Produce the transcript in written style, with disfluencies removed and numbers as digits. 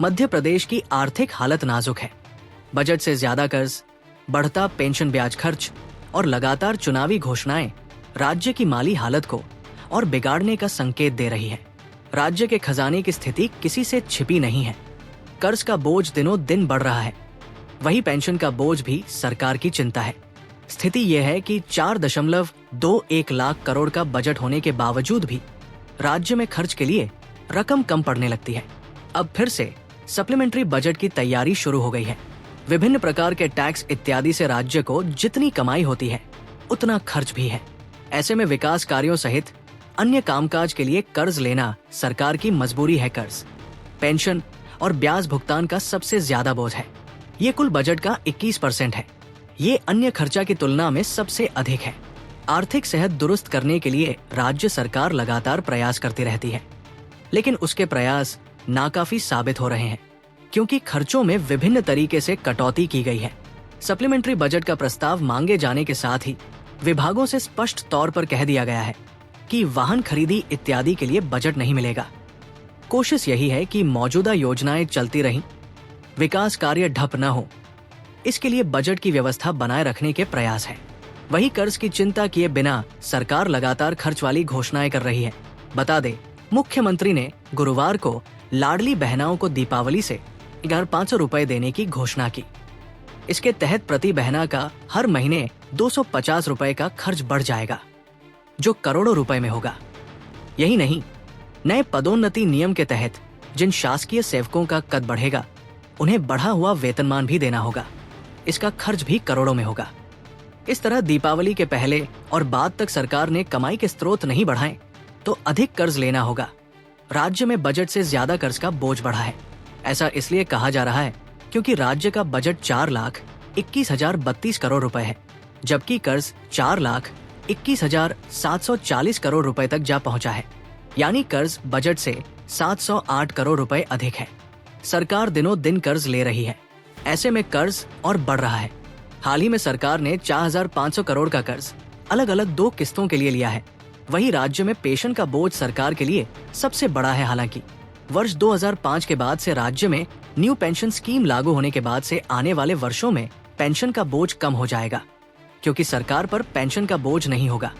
मध्य प्रदेश की आर्थिक हालत नाजुक है। बजट से ज्यादा कर्ज, बढ़ता पेंशन ब्याज खर्च और लगातार चुनावी घोषणाएं राज्य की माली हालत को और बिगाड़ने का संकेत दे रही है। राज्य के खजाने की स्थिति किसी से छिपी नहीं है। कर्ज का बोझ दिनों दिन बढ़ रहा है, वही पेंशन का बोझ भी सरकार की चिंता है। स्थिति यह है कि 4.21 लाख करोड़ का बजट होने के बावजूद भी राज्य में खर्च के लिए रकम कम पड़ने लगती है। अब फिर से सप्लीमेंट्री बजट की तैयारी शुरू हो गई है। विभिन्न प्रकार के टैक्स इत्यादि से राज्य को जितनी कमाई होती है उतना खर्च भी है। ऐसे में विकास कार्यों सहित अन्य कामकाज के लिए कर्ज लेना सरकार की मजबूरी है। कर्ज, पेंशन और ब्याज भुगतान का सबसे ज्यादा बोझ है। ये कुल बजट का 21% है। ये अन्य खर्चा की तुलना में सबसे अधिक है। आर्थिक सेहत दुरुस्त करने के लिए राज्य सरकार लगातार प्रयास करती रहती है, लेकिन उसके प्रयास नाकाफी साबित हो रहे हैं, क्योंकि खर्चों में विभिन्न तरीके से कटौती की गई है। सप्लीमेंट्री बजट का प्रस्ताव मांगे जाने के साथ ही विभागों से स्पष्ट तौर पर कह दिया गया है कि वाहन खरीदी इत्यादि के लिए बजट नहीं मिलेगा। कोशिश यही है कि मौजूदा योजनाएं चलती रहें, विकास कार्य ठप न हो, इसके लिए बजट की व्यवस्था बनाए रखने के प्रयास है। वही कर्ज की चिंता किए बिना सरकार लगातार खर्च वाली घोषणाएं कर रही है। बता दे, मुख्यमंत्री ने गुरुवार को लाडली बहनाओं को दीपावली से 1500 रुपए देने की घोषणा की। इसके तहत प्रति बहना का हर महीने 250 रुपए का खर्च बढ़ जाएगा, जो करोड़ों रुपए में होगा। यही नहीं, नए पदोन्नति नियम के तहत जिन शासकीय सेवकों का कद बढ़ेगा उन्हें बढ़ा हुआ वेतनमान भी देना होगा। इसका खर्च भी करोड़ों में होगा। इस तरह दीपावली के पहले और बाद तक सरकार ने कमाई के स्रोत नहीं बढ़ाए तो अधिक कर्ज लेना होगा। राज्य में बजट से ज्यादा कर्ज का बोझ बढ़ा है। ऐसा इसलिए कहा जा रहा है क्योंकि राज्य का बजट 4,21,032 करोड़ रुपए है, जबकि कर्ज 4,21,740 करोड़ रुपए तक जा पहुंचा है। यानी कर्ज बजट से 708 करोड़ रुपए अधिक है। सरकार दिनों दिन कर्ज ले रही है, ऐसे में कर्ज और बढ़ रहा है। हाल ही में सरकार ने 4,500 करोड़ का कर्ज अलग अलग 2 किस्तों के लिए लिया है। वही राज्य में पेंशन का बोझ सरकार के लिए सबसे बड़ा है। हालांकि वर्ष 2005 के बाद से राज्य में न्यू पेंशन स्कीम लागू होने के बाद से आने वाले वर्षों में पेंशन का बोझ कम हो जाएगा, क्योंकि सरकार पर पेंशन का बोझ नहीं होगा।